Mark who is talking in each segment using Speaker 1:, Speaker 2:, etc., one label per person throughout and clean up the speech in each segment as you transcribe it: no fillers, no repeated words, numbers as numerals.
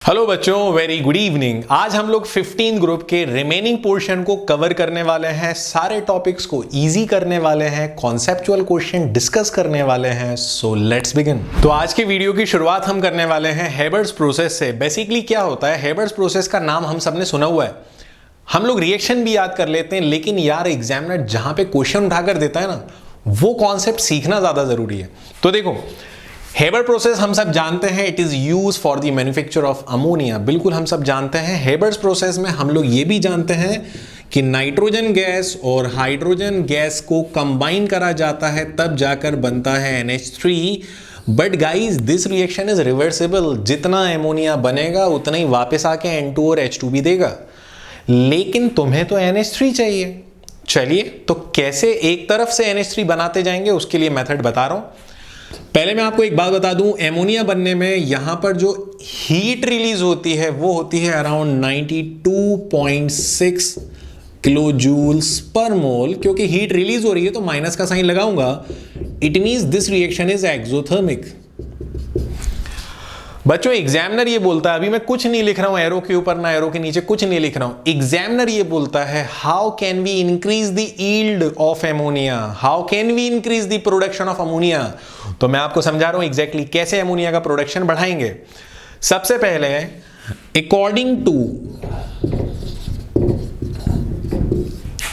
Speaker 1: Hello बच्चों, very good evening. आज हम लोग 15 ग्रुप के रिमेनिंग पोर्शन को कवर करने वाले हैं, सारे टॉपिक्स को इजी करने वाले हैं, कॉन्सेप्चुअल क्वेश्चन डिस्कस करने वाले हैं। So let's begin. तो आज के वीडियो की शुरुआत हम करने वाले हैं हेबर्स प्रोसेस से। बेसिकली क्या होता है, हेबर्स प्रोसेस का नाम हम सबने सुना हुआ है, हम लोग रिएक्शन भी याद कर लेते हैं, लेकिन यार एग्जामिनर जहां पे क्वेश्चन उठाकर देता है ना, वो कॉन्सेप्ट सीखना ज्यादा जरूरी है। तो देखो, हेबर प्रोसेस हम सब जानते हैं, it is use for the manufacture of ammonia. बिल्कुल हम सब जानते हैं। हेबर्स प्रोसेस में हम लोग ये भी जानते हैं कि नाइट्रोजन गैस और हाइड्रोजन गैस को कंबाइन करा जाता है, तब जाकर बनता है NH3। But guys, this reaction is reversible. जितना एमोनिया बनेगा उतना ही वापस आके N2 और H2 भी देगा, लेकिन तुम्हें तो NH3 चाहिए। चलिए, तो कैसे एक तरफ से NH3 बनाते जाएंगे, उसके लिए मेथड बता रहा हूं। पहले मैं आपको एक बात बता दूं, एमोनिया बनने में यहां पर जो हीट रिलीज होती है वो होती है अराउंड 92.6 किलो जूल्स पर मोल। क्योंकि हीट रिलीज हो रही है तो माइनस का साइन लगाऊंगा, it means this reaction is exothermic. बच्चों, एग्जामिनर ये बोलता है, अभी मैं कुछ नहीं लिख रहा हूं एरो के ऊपर ना एरो के नीचे, कुछ नहीं लिख रहा हूं। एग्जामिनर ये बोलता है, how can we increase the yield of ammonia, how can we increase the production of ammonia. तो मैं आपको समझा रहा हूं एग्जैक्टली कैसे अमोनिया का प्रोडक्शन बढ़ाएंगे। सबसे पहले, अकॉर्डिंग टू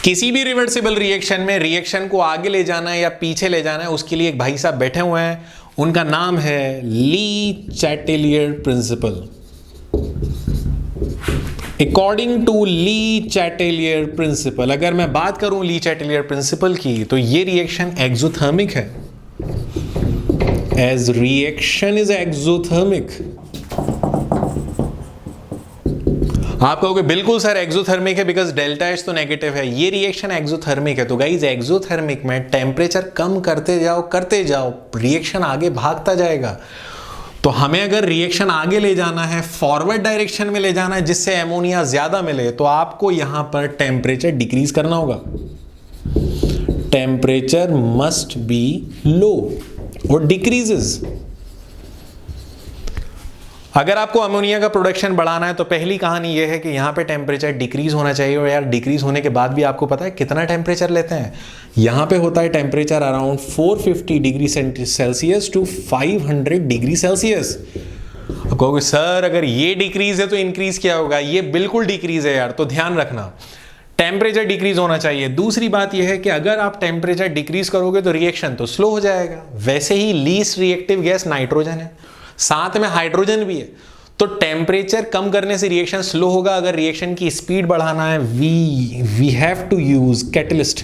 Speaker 1: किसी भी रिवर्सिबल रिएक्शन में रिएक्शन को आगे ले जाना है या पीछे ले जाना है, उसके लिए एक भाई साहब बैठे हुए हैं, उनका नाम है Le Chatelier principle. According to Le Chatelier principle, अगर मैं बात करूं ली चैटेलियर प्रिंसिपल की, तो ये रिएक्शन एक्सोथर्मिक है। As reaction is exothermic. आप कहोगे बिल्कुल सर एक्सोथर्मिक है, बिकॉज डेल्टा एच तो नेगेटिव है। ये रिएक्शन एक्सोथर्मिक है। तो गाइज, एक्सोथर्मिक में टेम्परेचर कम करते जाओ, रिएक्शन आगे भागता जाएगा। तो हमें अगर रिएक्शन आगे ले जाना है, फॉरवर्ड डायरेक्शन में ले जाना है, जिससे एमोनिया ज्यादा मिले, तो आपको यहां पर टेम्परेचर डिक्रीज करना होगा। टेम्परेचर मस्ट बी लो और डिक्रीजेस। अगर आपको अमोनिया का प्रोडक्शन बढ़ाना है तो पहली कहानी यह है कि यहां पे टेम्परेचर डिक्रीज होना चाहिए। और यार, डिक्रीज होने के बाद भी आपको पता है कितना टेम्परेचर लेते हैं। यहां पे होता है temperature around 450 degree Celsius to 500 degree Celsius. अब कहोगे सर अगर ये डिक्रीज है तो इंक्रीज क्या होगा? ये बिल्कुल डिक्रीज है यार, तो ध्यान रखना, टेम्परेचर डिक्रीज होना चाहिए। दूसरी बात यह है कि अगर आप टेम्परेचर डिक्रीज करोगे तो रिएक्शन तो स्लो हो जाएगा। वैसे ही लीस्ट रिएक्टिव गैस नाइट्रोजन है, साथ में हाइड्रोजन भी है, तो टेम्परेचर कम करने से रिएक्शन स्लो होगा। अगर रिएक्शन की स्पीड बढ़ाना है, we have to use catalyst.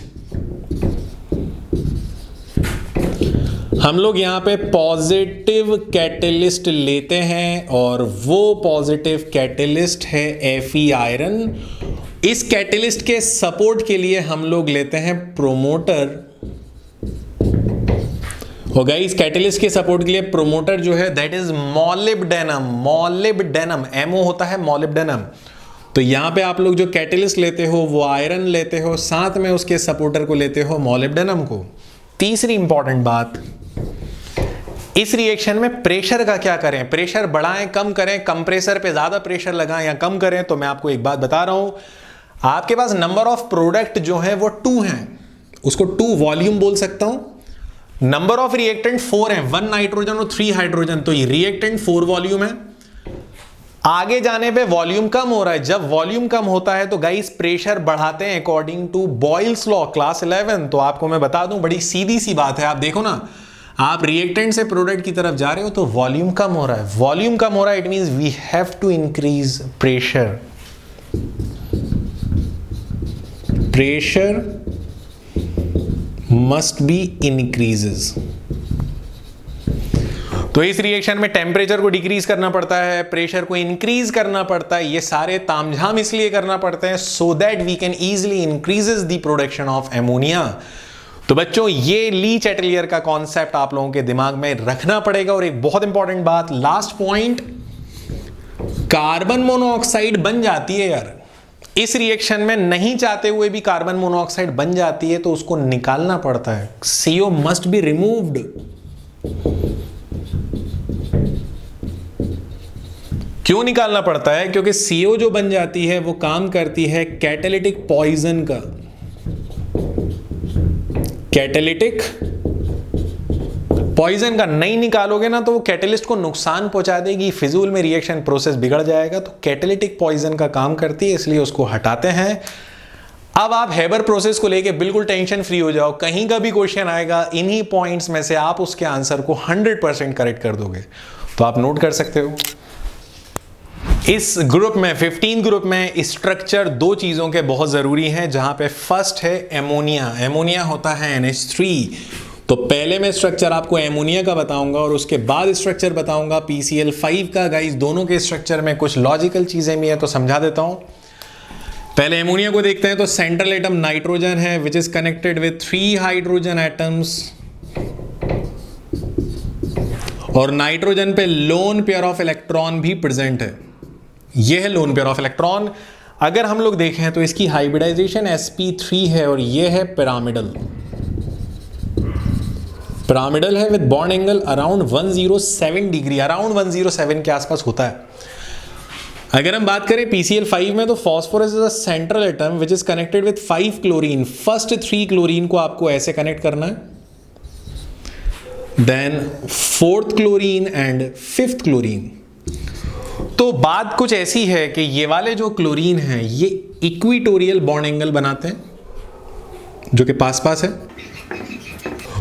Speaker 1: हम लोग यहां पे पॉजिटिव कैटलिस्ट लेते हैं, और वो पॉजिटिव कैटलिस्ट है Fe आयरन। इस कैटलिस्ट के सपोर्ट के लिए हम लोग लेते हैं प्रोमोटर। होगा इस कैटलिस्ट के सपोर्ट के लिए प्रोमोटर जो है, that is molybdenum. Molybdenum MO होता है मॉलिब्डेनम। तो यहां पे आप लोग जो कैटलिस्ट लेते हो वो आयरन लेते हो, साथ में उसके सपोर्टर को लेते हो मॉलिब्डेनम को। तीसरी इंपॉर्टेंट बात, इस रिएक्शन में प्रेशर का क्या करें, प्रेशर बढ़ाएं कम करें, कंप्रेसर पे ज्यादा प्रेशर लगाएं या कम करें। तो मैं आपको एक बात बता रहा हूं, आपके पास नंबर ऑफ प्रोडक्ट जो है वो 2 हैं, उसको 2 वॉल्यूम बोल सकता हूं। नंबर ऑफ रिएक्टेंट 4 है, 1 नाइट्रोजन और 3 हाइड्रोजन, तो ये रिएक्टेंट 4 वॉल्यूम है। आगे जाने पे वॉल्यूम कम हो रहा है। जब वॉल्यूम कम होता है तो गाइस प्रेशर बढ़ाते हैं according to Boyle's law class 11। तो आपको मैं बता दूं, बड़ी सीधी सी बात है। आप देखो ना, आप रिएक्टेंट से प्रोडक्ट की तरफ जा रहे हो तो वॉल्यूम कम हो रहा है। वॉल्यूम कम हो रहा है, it means we have to increase pressure. Pressure must be increases. तो इस रिएक्शन में टेम्परेचर को डिक्रीज करना पड़ता है, प्रेशर को इंक्रीज करना पड़ता है। ये सारे तामझाम इसलिए करना पड़ते हैं so that we can easily increases the production of ammonia. तो बच्चों, ये ली चैटेलियर का कॉन्सेप्ट आप लोगों के दिमाग में रखना पड़ेगा। और एक बहुत इंपॉर्टेंट बात, लास्ट पॉइंट, कार्बन मोनोऑक्साइड बन जाती है यार इस रिएक्शन में, नहीं चाहते हुए भी कार्बन मोनोऑक्साइड बन जाती है, तो उसको निकालना पड़ता है। CO must be removed. क्यों निकालना पड़ता है? क्योंकि CO जो बन जाती है वो काम करती है कैटालिटिक पॉइजन का। कैटालिटिक पॉइजन का नहीं निकालोगे ना तो वो कैटलिस्ट को नुकसान पहुंचा देगी, फिजूल में रिएक्शन प्रोसेस बिगड़ जाएगा। तो कैटालिटिक पॉइजन का काम करती है, इसलिए उसको हटाते हैं। अब आप हेबर प्रोसेस को लेके बिल्कुल टेंशन फ्री हो जाओ, कहीं का भी क्वेश्चन आएगा इन्हीं पॉइंट्स में से आप उसके आंसर को 100% करेक्ट कर दोगे। तो आप नोट कर सकते हो। इस ग्रुप में 15 ग्रुप में स्ट्रक्चर दो चीजों के बहुत जरूरी हैं, जहां पे फर्स्ट है एमोनिया। एमोनिया होता है NH3। तो पहले मैं स्ट्रक्चर आपको एमोनिया का बताऊंगा और उसके बाद स्ट्रक्चर बताऊंगा PCl5 का। गाइस दोनों के स्ट्रक्चर में कुछ लॉजिकल चीजें भी है तो समझा देता हूं। पहले एमोनिया को देखते हैं। तो सेंट्रल एटम नाइट्रोजन है which is connected with 3 hydrogen atoms, और नाइट्रोजन पे लोन पेयर ऑफ इलेक्ट्रॉन भी प्रेजेंट है। यह है लोन पेयर ऑफ इलेक्ट्रॉन। अगर हम लोग देखें तो इसकी हाइब्रिडाइजेशन sp3 है और यह है पिरामिडल। पिरामिडल है with bond angle around 107 degree, around 107 के आसपास होता है। अगर हम बात करें PCl5 में तो phosphorus is a central atom which is connected with 5 chlorine. First 3 chlorine को आपको ऐसे कनेक्ट करना है, then 4th chlorine and 5th chlorine. तो बात कुछ ऐसी है कि ये वाले जो क्लोरीन हैं ये इक्विटोरियल बॉन्ड एंगल बनाते हैं जो कि पास पास है,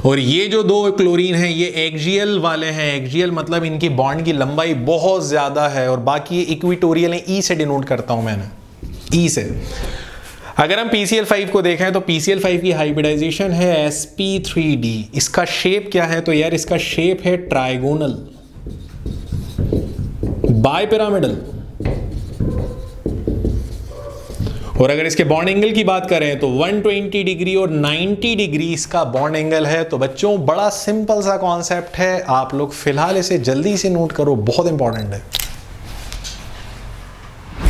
Speaker 1: और ये जो दो क्लोरीन हैं ये एक्सियल वाले हैं। एक्सियल मतलब इनकी बॉन्ड की लंबाई बहुत ज्यादा है, और बाकी ये इक्विटोरियल है। ई से डिनोट करता हूं मैंने, ई से। अगर हम PCl5 को देखें तो PCl5 की हाइब्रिडाइजेशन है sp3d। इसका शेप क्या है? तो यार इसका शेप है ट्राइगोनल, बाय पिरामिडल। और अगर इसके बॉन्ड एंगल की बात करें तो 120 डिग्री और 90 डिग्री इसका बॉन्ड एंगल है। तो बच्चों बड़ा सिंपल सा कॉन्सेप्ट है, आप लोग फिलहाल इसे जल्दी से नोट करो, बहुत इंपॉर्टेंट है।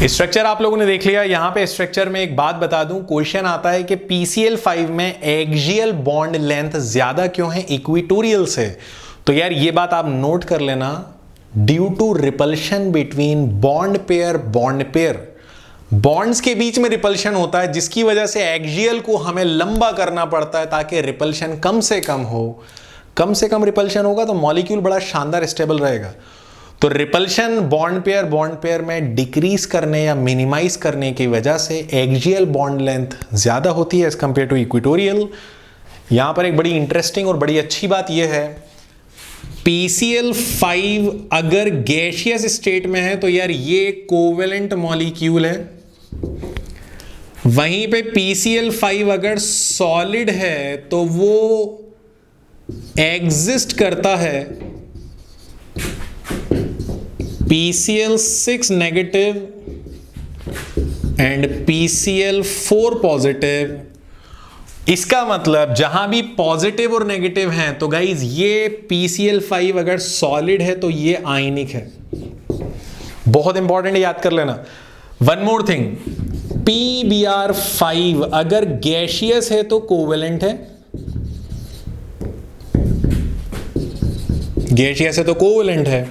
Speaker 1: स्ट्रक्चर आप लोगों ने देख लिया। यहां पे स्ट्रक्चर में एक बात बता दूं, क्वेश्चन आता है कि PCl5 में एक्सियल बॉन्ड लेंथ ज्यादा क्यों है इक्विटोरियल से? तो यार ये बात आप नोट कर लेना, due to repulsion between bond pair. Bonds के बीच में रिपल्शन होता है जिसकी वजह से एक्सियल को हमें लंबा करना पड़ता है ताकि रिपल्शन कम से कम हो। कम से कम रिपल्शन होगा तो मॉलिक्यूल बड़ा शानदार स्टेबल रहेगा। तो रिपल्शन बॉन्ड पेयर में डिक्रीज करने या मिनिमाइज करने की वजह से एक्सियल बॉन्ड लेंथ ज्यादा होती है एज कंपेयर टू इक्विटोरियल। यहां पर एक बड़ी इंटरेस्टिंग और बड़ी अच्छी बात यह है, PCl5 अगर गैसियस स्टेट में है तो यार ये कोवेलेंट मॉलिक्यूल है। वहीं पे PCl5 अगर सॉलिड है तो वो एग्जिस्ट करता है PCl6 negative and PCl4 positive. इसका मतलब जहां भी पॉजिटिव और नेगेटिव हैं तो गाइज ये PCl5 अगर सॉलिड है तो ये आयनिक है। बहुत इंपॉर्टेंट, याद कर लेना। वन मोर थिंग, PBr5 अगर गैसियस है तो कोवेलेंट है, गैसियस है तो कोवेलेंट है।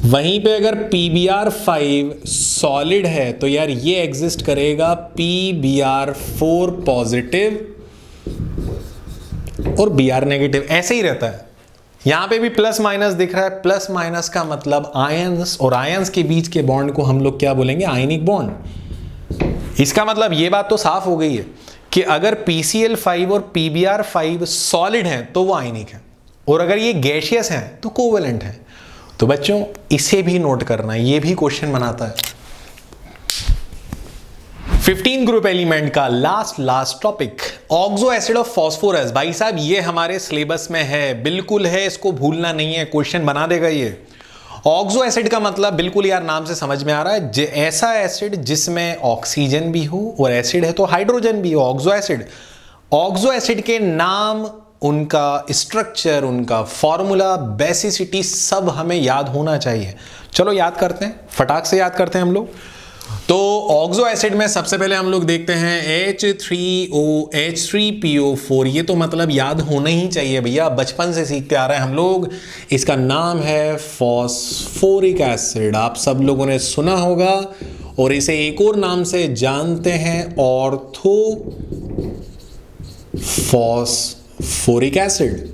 Speaker 1: वहीं पे अगर PBr5 सॉलिड है तो यार ये एग्जिस्ट करेगा PBr4 पॉजिटिव और Br नेगेटिव, ऐसे ही रहता है। यहां पे भी प्लस माइनस दिख रहा है, प्लस माइनस का मतलब आयंस, और आयंस के बीच के बॉन्ड को हम लोग क्या बोलेंगे? Ionic bond. इसका मतलब ये बात तो साफ हो गई है कि अगर PCl5 और PBr5 सॉलिड है तो वो आयनिक है, और अगर ये गैसियस है तो कोवेलेंट है। तो बच्चों इसे भी नोट करना, ये भी क्वेश्चन बनाता है। 15 ग्रुप एलिमेंट का last topic, oxo acid of phosphorus. भाई साहब ये हमारे सिलेबस में है, बिल्कुल है, इसको भूलना नहीं है, क्वेश्चन बना देगा ये। ऑक्सो एसिड का मतलब बिल्कुल यार नाम से समझ में आ रहा है, ऐसा एसिड जिसमें ऑक्सीजन भी हो और एसिड है तो हाइड्रोजन भी हो, ऑक्सो एसिड। ऑक्सो एसिड के नाम, उनका स्ट्रक्चर, उनका फॉर्मूला, बेसिसिटी सब हमें याद होना चाहिए। चलो याद करते हैं, फटाक से याद करते हैं हम लोग। तो ऑक्सो एसिड में सबसे पहले हम लोग देखते हैं H3O, ये तो मतलब याद होना ही चाहिए भैया, बचपन से सीखते आ रहे हैं हम लोग। इसका नाम है फॉस्फोरिक एसिड, आप सब लोगों ने सुना होगा, और इसे एक और नाम से जानते हैं, ऑर्थो फॉस्फोरिक एसिड।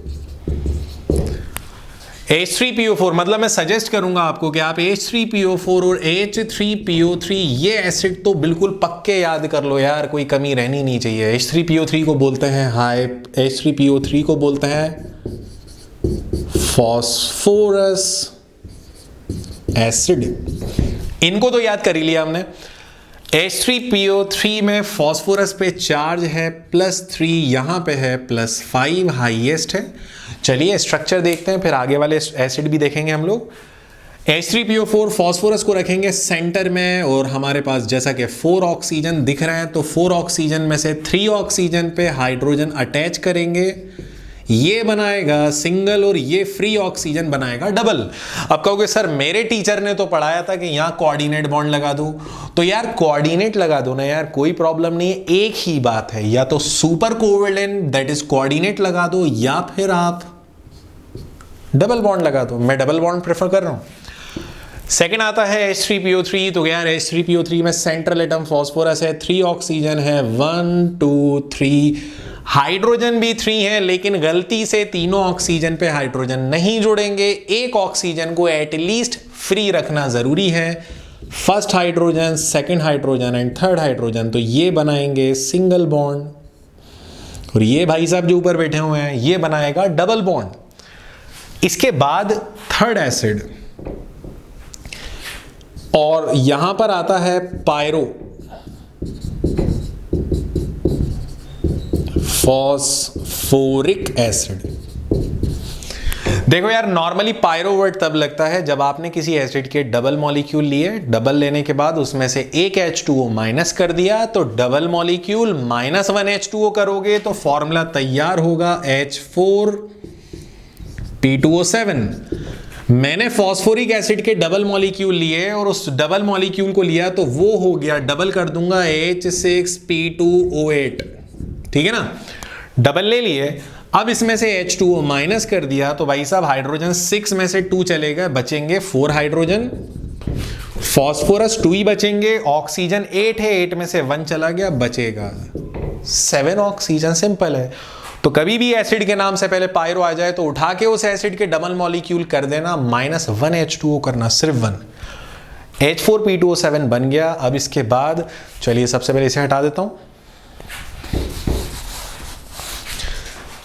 Speaker 1: H3PO4, मतलब मैं सजेस्ट करूंगा आपको कि आप H3PO4 और H3PO3 ये एसिड तो बिल्कुल पक्के याद कर लो यार, कोई कमी रहनी नहीं चाहिए। H3PO3 को बोलते हैं H3PO3 को बोलते हैं फॉस्फोरस एसिड। इनको तो याद कर ही लिया हमने। H3PO3 में फॉस्फोरस पे चार्ज है +3, यहां पे है +5, हाईएस्ट है। चलिए स्ट्रक्चर देखते हैं, फिर आगे वाले एसिड भी देखेंगे हम लोग। H3PO4 फॉस्फोरस को रखेंगे सेंटर में, और हमारे पास जैसा कि 4 ऑक्सीजन दिख रहे हैं, तो 4 ऑक्सीजन में से 3 ऑक्सीजन पे हाइड्रोजन अटैच करेंगे, ये बनाएगा सिंगल, और ये फ्री ऑक्सीजन बनाएगा डबल। अब कहोगे सर मेरे टीचर ने तो पढ़ाया था कि यहाँ कोऑर्डिनेट बॉन्ड लगा दो, तो यार कोऑर्डिनेट लगा दो ना यार, कोई प्रॉब्लम नहीं है। एक ही बात है, या तो super covalent that is coordinate लगा दो, या फिर आप डबल बॉन्ड लगा दो। मैं डबल बॉन्ड प्रेफर कर रहा हूं। सेकेंड आता है H3PO3, तो यार H3PO3 में सेंट्रल एटम फॉस्फोरस है, 3 ऑक्सीजन है, 1 2 3, हाइड्रोजन भी 3 है, लेकिन गलती से तीनों ऑक्सीजन पे हाइड्रोजन नहीं जोड़ेंगे, एक ऑक्सीजन को एटलीस्ट फ्री रखना जरूरी है। First hydrogen, second hydrogen and third hydrogen, तो ये बनाएंगे सिंगल बॉन्ड, और ये भाई साहब जो ऊपर बैठे हुए हैं ये बनाएगा डबल बॉन्ड। इसके बाद थर्ड एसिड, और यहां पर आता है पायरो फॉस्फोरिक एसिड। देखो यार, नॉर्मली पायरो वर्ड तब लगता है जब आपने किसी एसिड के डबल मॉलिक्यूल लिए, डबल लेने के बाद उसमें से एक H2O माइनस कर दिया, तो डबल मॉलिक्यूल -1 H2O करोगे तो फॉर्मूला तैयार होगा H4P2O7। मैंने फॉस्फोरिक एसिड के डबल मॉलिक्यूल लिए और उस डबल मॉलिक्यूल को लिया, तो वो हो गया, डबल कर दूंगा H6P2O8, ठीक है ना। डबल ले लिए, अब इसमें से H2O माइनस कर दिया, तो भाई साहब हाइड्रोजन 6 में से 2 चले गए, बचेंगे 4 हाइड्रोजन, फॉस्फोरस 2 ही बचेंगे, ऑक्सीजन 8 है, 8 में से 1 चला गया, बचेगा 7 ऑक्सीजन। सिंपल है। तो कभी भी एसिड के नाम से पहले पायरो आ जाए तो उठा के उस एसिड के डबल मॉलिक्यूल कर देना, -1 H2O करना, सिर्फ 1, H4P2O7 बन गया। अब इसके बाद चलिए सबसे पहले इसे हटा देता हूं।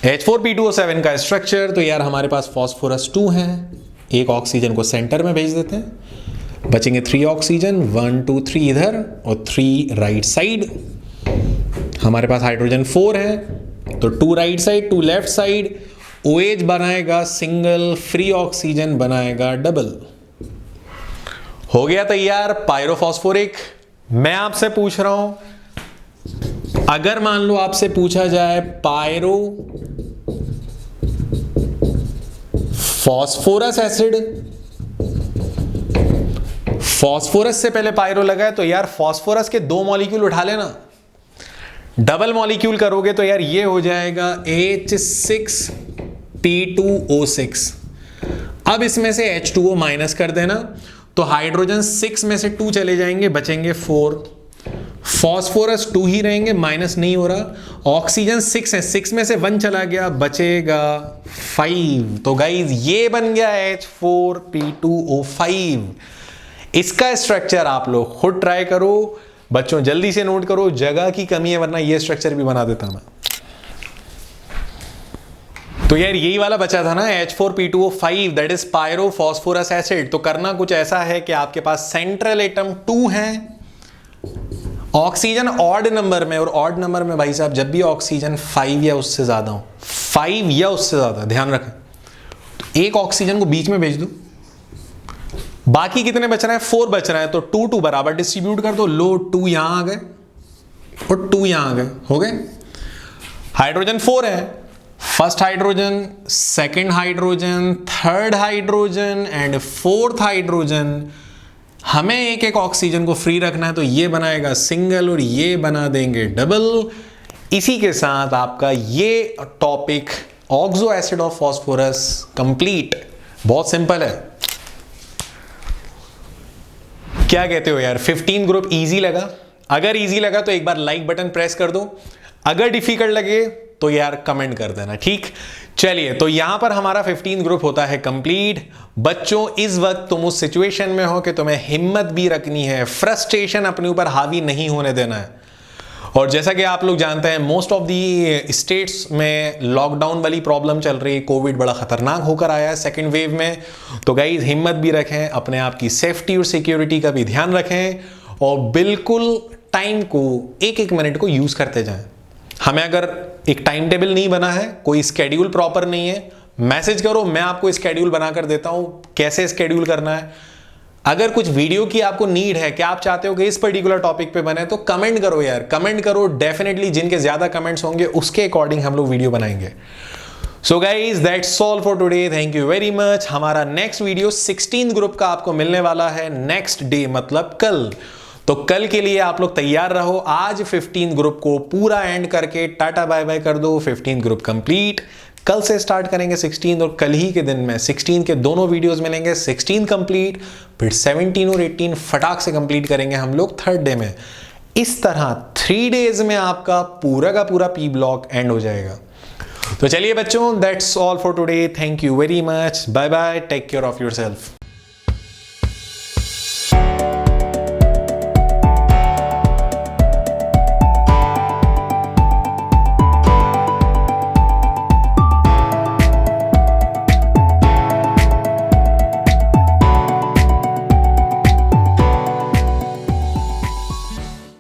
Speaker 1: H4P2O7 का स्ट्रक्चर, तो यार हमारे पास फॉस्फोरस 2 है, एक ऑक्सीजन को सेंटर में भेज देते हैं, बचेंगे 3 ऑक्सीजन, 1 2 3 इधर और 3 राइट साइड। हमारे पास हाइड्रोजन 4 है, तो 2 right side 2 left side, OH बनाएगा सिंगल, फ्री ऑक्सीजन बनाएगा डबल। हो गया तैयार पायरोफॉस्फोरिक। मैं आपसे पूछ रहा हूं, अगर मान लो आपसे पूछा जाए पायरो फॉस्फोरस एसिड, फॉस्फोरस से पहले पायरो लगा है, तो यार फॉस्फोरस के 2 मॉलिक्यूल उठा लेना, डबल मॉलिक्यूल करोगे तो यार ये हो जाएगा H6P2O6। अब इसमें से H2O माइनस कर देना, तो हाइड्रोजन 6 में से 2 चले जाएंगे, बचेंगे 4, फॉस्फोरस 2 ही रहेंगे, माइनस नहीं हो रहा, ऑक्सीजन 6 है, 6 में से 1 चला गया, बचेगा 5। तो गाइज ये बन गया H4P2O5। इसका स्ट्रक्चर आप लोग खुद ट्राई करो बच्चों, जल्दी से नोट करो, जगह की कमी है वरना ये स्ट्रक्चर भी बना देता मैं। तो यार यही वाला बचा था ना H4P2O5, that is pyro phosphorus acid. तो करना कुछ ऐसा है कि आपके पास सेंट्रल एटम 2 है, ऑक्सीजन ऑड नंबर में, और ऑड नंबर में भाई साहब जब भी ऑक्सीजन 5 या उससे ज्यादा हो, 5 या उससे ज्यादा, ध्यान रखें, तो एक ऑक्सीजन को बीच में भेज दो, बाकी कितने बच रहे हैं, 4 बच रहे हैं, तो 2 2 बराबर डिस्ट्रीब्यूट कर दो, लो 2 यहां आ गए और 2 यहां आ गए, हो गए। हाइड्रोजन 4 है, first hydrogen, second hydrogen, third hydrogen and fourth hydrogen, हमें एक एक ऑक्सीजन को फ्री रखना है, तो ये बनाएगा सिंगल और ये बना देंगे डबल। इसी के साथ आपका ये topic oxo acid of phosphorus complete. बहुत सिंपल है, क्या कहते हो यार? 15 ग्रुप इजी लगा? अगर इजी लगा तो एक बार लाइक बटन प्रेस कर दो, अगर डिफिकल्ट लगे तो यार कमेंट कर देना, ठीक? चलिए, तो यहां पर हमारा 15 ग्रुप होता है कंप्लीट। बच्चों, इस वक्त तुम उस सिचुएशन में हो कि तुम्हें हिम्मत भी रखनी है, फ्रस्ट्रेशन अपने ऊपर हावी नहीं होने देना है। और जैसा कि आप लोग जानते हैं, मोस्ट ऑफ दी स्टेट्स में लॉकडाउन वाली प्रॉब्लम चल रही है, कोविड बड़ा खतरनाक होकर आया है सेकेंड वेव में। तो गाइस, हिम्मत भी रखें, अपने आप की सेफ्टी और सिक्योरिटी का भी ध्यान रखें, और बिल्कुल टाइम को एक एक मिनट को यूज करते जाएं। हमें अगर एक टाइम टेबल नहीं बना है, कोई स्केड्यूल प्रॉपर नहीं है, मैसेज करो, मैं आपको स्केड्यूल बनाकर देता हूं कैसे स्केड्यूल करना है। अगर कुछ वीडियो की आपको नीड है कि आप चाहते हो कि इस पर्टिकुलर टॉपिक पे बने, तो कमेंट करो यार, कमेंट करो। डेफिनेटली जिनके ज्यादा कमेंट्स होंगे उसके अकॉर्डिंग हम लोग वीडियो बनाएंगे। So guys, that's all for today, thank you very much. हमारा नेक्स्ट वीडियो 16 ग्रुप का आपको मिलने वाला है नेक्स्ट डे, मतलब कल। तो कल के लिए आप लोग तैयार रहो। आज 15 ग्रुप को पूरा एंड करके टाटा बाय बाय कर दो। 15 ग्रुप कंप्लीट। कल से स्टार्ट करेंगे 16, और कल ही के दिन में 16 के दोनों वीडियोस मिलेंगे। 16 कंप्लीट, फिर 17 और 18 फटाक से कंप्लीट करेंगे हम लोग थर्ड डे में। इस तरह 3 डेज में आपका पूरा का पूरा पी ब्लॉक एंड हो जाएगा। तो चलिए बच्चों, that's all for today, thank you very much, bye bye, take care of yourself.